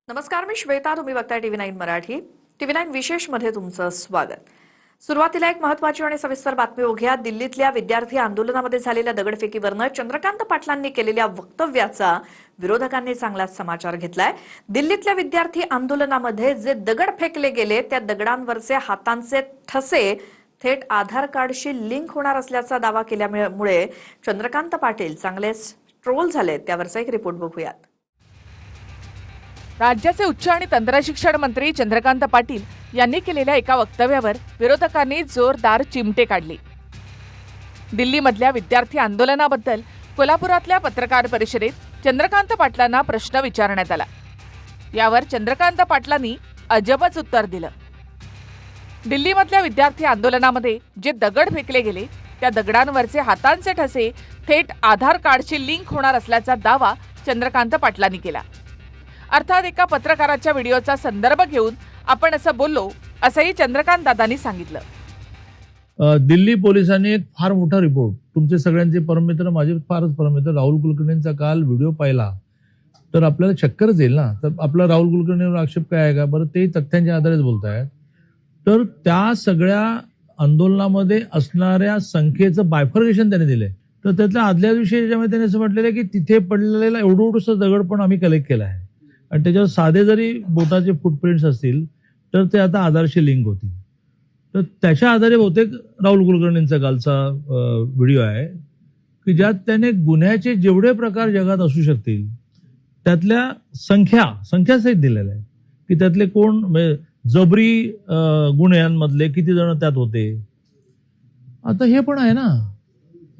नमस्कार, मी श्वेता. तुम्ही बघताय TV9 मराठी. TV9 विशेष मध्ये तुमचं स्वागत. सुरुवातीला एक महत्त्वाची आणि सविस्तर बातमी बघूया. दिल्लीतल्या विद्यार्थी आंदोलनामध्ये झालेल्या दगडफेकीवरनं चंद्रकांत पाटलांनी केलेल्या वक्तव्याचा विरोधकांनी चांगलाच समाचार घेतलाय. दिल्लीतल्या विद्यार्थी आंदोलनामध्ये जे दगड फेकले गेले त्या दगडांवरचे हातांचे ठसे थेट आधार कार्डशी लिंक होणार असल्याचा दावा केल्यामुळे चंद्रकांत पाटील चांगलेच ट्रोल झाले. त्यावरचा एक रिपोर्ट बघूयात. राज्याचे उच्च आणि तंत्रशिक्षण मंत्री चंद्रकांत पाटील यांनी केलेल्या एका वक्तव्यावर विरोधकांनी जोरदार चिमटे काढले. दिल्लीमधल्या विद्यार्थी आंदोलनाबद्दल कोल्हापुरातल्या पत्रकार परिषदेत चंद्रकांत पाटलांना प्रश्न विचारण्यात आला. यावर चंद्रकांत पाटलांनी अजबच उत्तर दिलं. दिल्लीमधल्या विद्यार्थी आंदोलनामध्ये जे दगड फेकले गेले त्या दगडांवरचे हातांचे ठसे थेट आधार कार्डशी लिंक होणार असल्याचा दावा चंद्रकांत पाटलांनी केला. अर्थात एका पत्रकाराच्या व्हिडिओचा संदर्भ घेऊन आपण असं बोललो असंही चंद्रकांत दादांनी सांगितलं. दिल्ली पोलिसांनी एक फार मोठा रिपोर्ट, तुमचे सगळ्यांचे परममित्र, माझे फारच परममित्र राहुल कुलकर्णींचा काल व्हिडिओ पाहिला तर आपल्याला चक्करच येईल ना. तर आपला राहुल कुलकर्णीवर आक्षेप काय आहे का बरं, ते तथ्यांच्या आधारेच बोलतायत. तर त्या सगळ्या आंदोलनामध्ये असणाऱ्या संख्येचं बायफर्गेशन त्यांनी दिलंय. तर त्यातल्या आदल्या दिवशी त्याच्यामध्ये त्यांनी असं म्हटलेलं आहे की तिथे पडलेला एवढं दगड पण आम्ही कलेक्ट केला आहे आणि त्याच्यावर साधे जरी बोटाचे फुटप्रिंट्स असतील तर ते आता आधारशी लिंक होतील. तर त्याच्या आधारे बहुतेक राहुल कुलकर्णींचा कालचा व्हिडिओ आहे की ज्यात त्याने गुन्ह्याचे जेवढे प्रकार जगात असू शकतील त्यातल्या संख्यासहित दिलेल्या आहे की त्यातले कोण जबरी गुन्ह्यांमधले किती जण त्यात होते. आता हे पण आहे ना,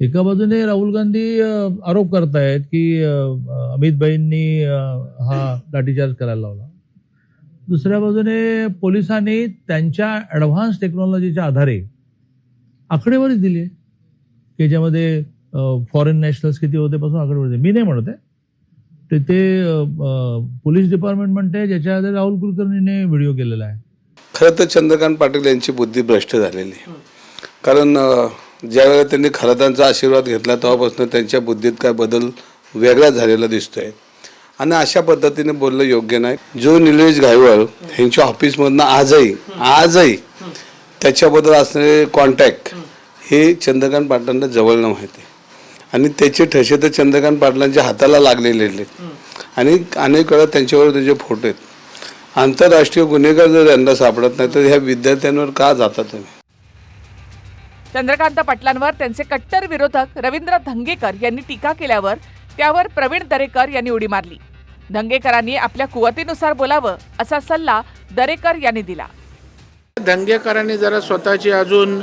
एका बाजूने राहुल गांधी आरोप करतायत की अमित भाईंनी हा लाठीचार्ज करायला लावला. दुसऱ्या बाजूने पोलिसांनी त्यांच्या ऍडव्हान्स टेक्नॉलॉजीच्या आधारे आकडेवारी दिली की ज्यामध्ये फॉरेन नॅशनल्स किती होते पासून आकडेवारी. मी नाही म्हणत आहे, ते पोलीस डिपार्टमेंट म्हणते ज्याच्या आधारे राहुल कुलकर्णीने व्हिडिओ केलेला आहे. खरं तर चंद्रकांत पाटील यांची बुद्धी भ्रष्ट झालेली, कारण ज्यावेळेला त्यांनी खरातांचा आशीर्वाद घेतला तेव्हापासून त्यांच्या बुद्धीत काय बदल वेगळा झालेला दिसतोय आणि अशा पद्धतीने बोलणं योग्य नाही. जो निलेश घायवळ यांच्या ऑफिसमधनं आजही त्याच्याबद्दल असणारे कॉन्टॅक्ट हे चंद्रकांत पाटलांना जवळनं माहिती आणि त्याचे ठसे तर चंद्रकांत पाटलांच्या हाताला लागलेले आहेत आणि अनेक वेळा त्यांच्यावर त्याचे फोटो आहेत. आंतरराष्ट्रीय गुन्हेगार जर यांना सापडत नाही तर ह्या विद्यार्थ्यांवर का जाता तुम्ही? चंद्रकांत पाटलांवर त्यांचे कट्टर विरोधक रवींद्र धंगेकर यांनी टीका केल्यावर त्यावर प्रवीण दरेकर यांनी उडी मारली. धंगेकरांनी आपल्या कुवतीनुसार बोलावं असा सल्ला दरेकर यांनी दिला. धंगेकरांनी जरा स्वतःची अजून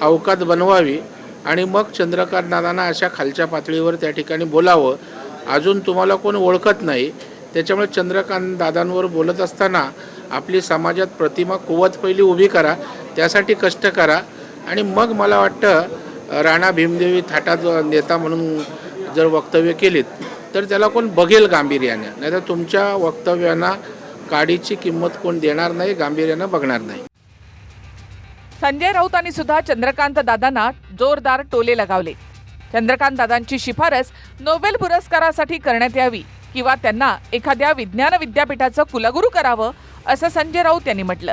अवकात बनवावी आणि मग चंद्रकांत दादांना अशा खालच्या पातळीवर त्या ठिकाणी बोलावं. अजून तुम्हाला कोण ओळखत नाही, त्याच्यामुळे चंद्रकांत दादांवर बोलत असताना आपली समाजात प्रतिमा कुवत पहिली उभी करा, त्यासाठी कष्ट करा आणि मग मला वाटतं राणा भीमदेवी थाटात नेता म्हणून जर वक्तव्य केलीत तर त्याला कोण बघेल गांभीर्याने, नाहीतर तुमच्या वक्तव्यांना काडीची किंमत कोण देणार नाही, गांभीर्यानं बघणार नाही. संजय राऊतांनी सुद्धा चंद्रकांत दादांना जोरदार टोले लगावले. चंद्रकांत दादांची शिफारस नोबेल पुरस्कारासाठी करण्यात यावी किंवा त्यांना एखाद्या विज्ञान विद्यापीठाचं कुलगुरू करावं असं संजय राऊत यांनी म्हटलं.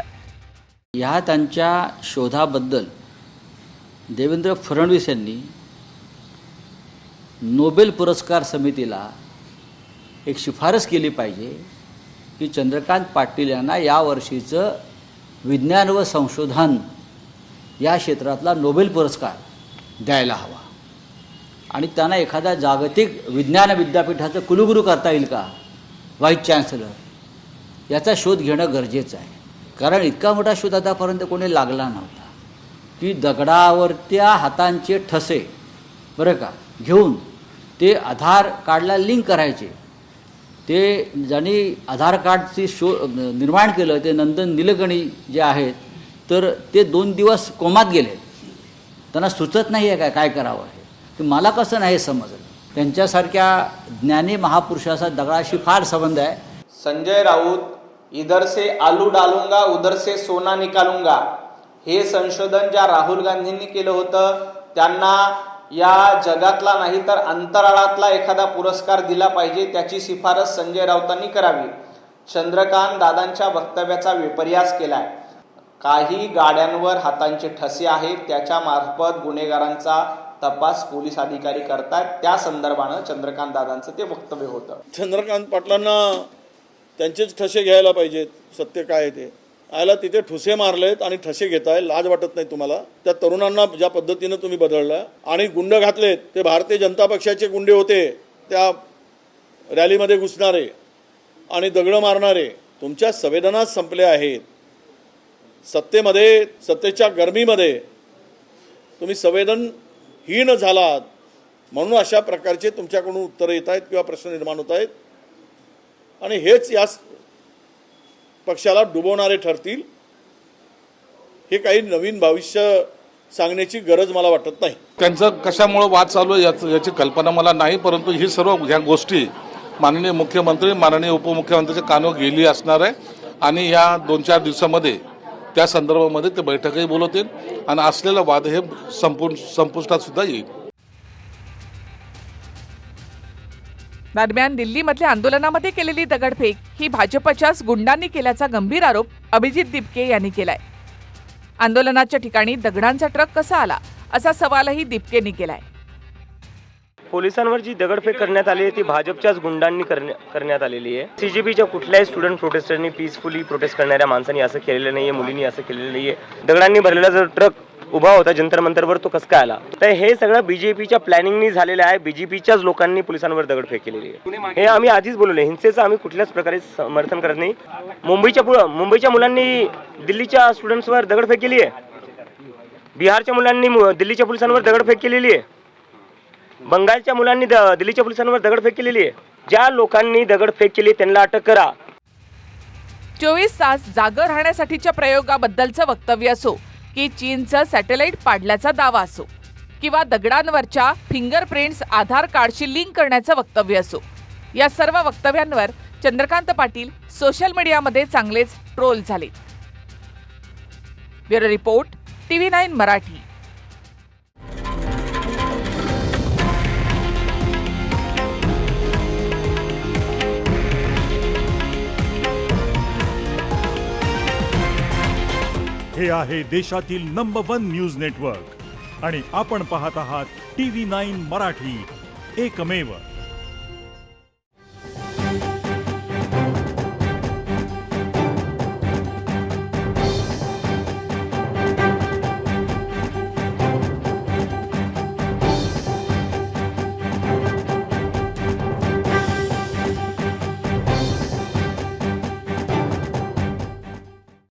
या त्यांच्या शोधाबद्दल देवेंद्र फडणवीस यांनी नोबेल पुरस्कार समितीला एक शिफारस केली पाहिजे की चंद्रकांत पाटील यांना यावर्षीचं विज्ञान व संशोधन या क्षेत्रातला नोबेल पुरस्कार द्यायला हवा आणि त्यांना एखाद्या जागतिक विज्ञान विद्यापीठाचं कुलगुरू करता येईल का, व्हाईस चान्सलर, याचा शोध घेणं गरजेचं आहे. कारण इतका मोठा शोध आतापर्यंत कोणी लागला नव्हता की दगडावरत्या हातांचे ठसे बरं का घेऊन ते आधार कार्डला लिंक करायचे. ते ज्यांनी आधार कार्डची निर्माण केलं ते नंदन निलकणी जे आहेत तर ते 2 दिवस कोमात गेले. त्यांना सुचत नाही आहे काय करावं हे. तर मला कसं नाही समजलं. त्यांच्यासारख्या ज्ञानी महापुरुषाचा दगडाशी फार संबंध आहे. संजय राऊत इधर से आलू डालूंगा उधर से सोना निकालूंगा हे संशोधन ज्या राहुल गांधींनी केलं होतं त्यांना या जगातला नाही तर अंतराळातला एखादा पुरस्कार दिला पाहिजे, त्याची शिफारस संजय राऊतांनी करावी. चंद्रकांत दादांच्या वक्तव्याचा विपर्यास केलाय. काही गाड्यांवर हातांचे ठसे आहेत, त्याच्या मार्फत गुन्हेगारांचा तपास पोलीस अधिकारी करतात. त्या संदर्भानं चंद्रकांत दादांचं ते वक्तव्य होतं. चंद्रकांत पाटलांना त्यांचेच ठसे घ्यायला पाहिजेत. सत्य काय आहे ते आयला तिथे ठुसे मारलेत आणि ठसे घेताय. लाज वाटत नाही तुम्हाला? त्या तरुणांना ज्या पद्धतीनं तुम्ही बदलला आणि गुंड घातलेत, ते भारतीय जनता पक्षाचे गुंडे होते, त्या रॅलीमध्ये घुसणारे आणि दगडं मारणारे. तुमच्या संवेदना संपल्या आहेत. सत्तेमध्ये, सत्तेच्या गरमीमध्ये तुम्ही संवेदनहीन झालात, म्हणून अशा प्रकारचे तुमच्याकडून उत्तरं येत आहेत किंवा प्रश्न निर्माण होत आहेत. आणि हेच या पक्षाला डुबवणारे ठरतील. हे काही नवीन भविष्य सांगण्याची गरज मला वाटत नाही. त्यांचं कशामुळे वाद चालू आहे याची कल्पना मला नाही, परंतु ही सर्व ह्या गोष्टी माननीय मुख्यमंत्री, माननीय उपमुख्यमंत्र्यांच्या कानावर गेली असणार आहे आणि या 2-4 दिवसामध्ये त्या संदर्भामध्ये ते बैठकही बोलवतील आणि असलेला वाद हे संपुष्टात सुद्धा येईल. दरम्यान दिल्लीमधल्या आंदोलनामध्ये केलेली दगडफेक ही भाजपच्याच गुंडांनी केल्याचा गंभीर आरोप अभिजित दिपके यांनी केलाय. आंदोलनाच्या ठिकाणी दगडांचा ट्रक कसा आला असा सवालही दिपकेंनी केलाय. पोलिसांवर जी दगडफेक करण्यात आली आहे ती भाजपच्याच गुंडांनी करण्यात आलेली आहे. सीजेपीच्या कुठल्याही स्टुडंट प्रोटेस्टरनी, पीसफुली प्रोटेस्ट करणाऱ्या माणसांनी असं केलेलं नाहीये, मुलींनी असं केलेलं नाहीये. दगडांनी भरलेला जर ट्रक उभा होता जंतर मंतरवर, तो कसं काय आला? तर हे सगळं बीजेपीच्या प्लॅनिंगनी झालेलं आहे. बीजेपीच्याच लोकांनी पोलिसांवर दगडफेक केलेली आहे. हे आम्ही आधीच बोलले, हिंसेचं आम्ही कुठल्याच प्रकारे समर्थन करत नाही. मुंबईच्या मुलांनी दिल्लीच्या स्टुडंट्सवर दगडफेक केली आहे. बिहारच्या मुलांनी दिल्लीच्या पोलिसांवर दगडफेक केलेली आहे. बंगालच्या मुलांनी दिल्लीच्या पोलिसांवर दगडफेक केलेली आहे. ज्या लोकांनी दगडफेक केली त्यांना अटक करा. 24 तास जागं राहण्यासाठीच्या प्रयोगाबद्दलचं वक्तव्य असो की चीनचं सॅटेलाइट पाडल्याचा दावा असो किंवा दगडांवरच्या फिंगरप्रिंट्स आधार कार्डशी लिंक करण्याचं वक्तव्य असो, या सर्व वक्तव्यांवर चंद्रकांत पाटील सोशल मीडियामध्ये चांगलेच ट्रोल झाले. Bureau report, TV9 Marathi. हे आहे देशातील नंबर 1 न्यूज नेटवर्क आणि आपण पाहत आहात TV9 मराठी, एकमेव.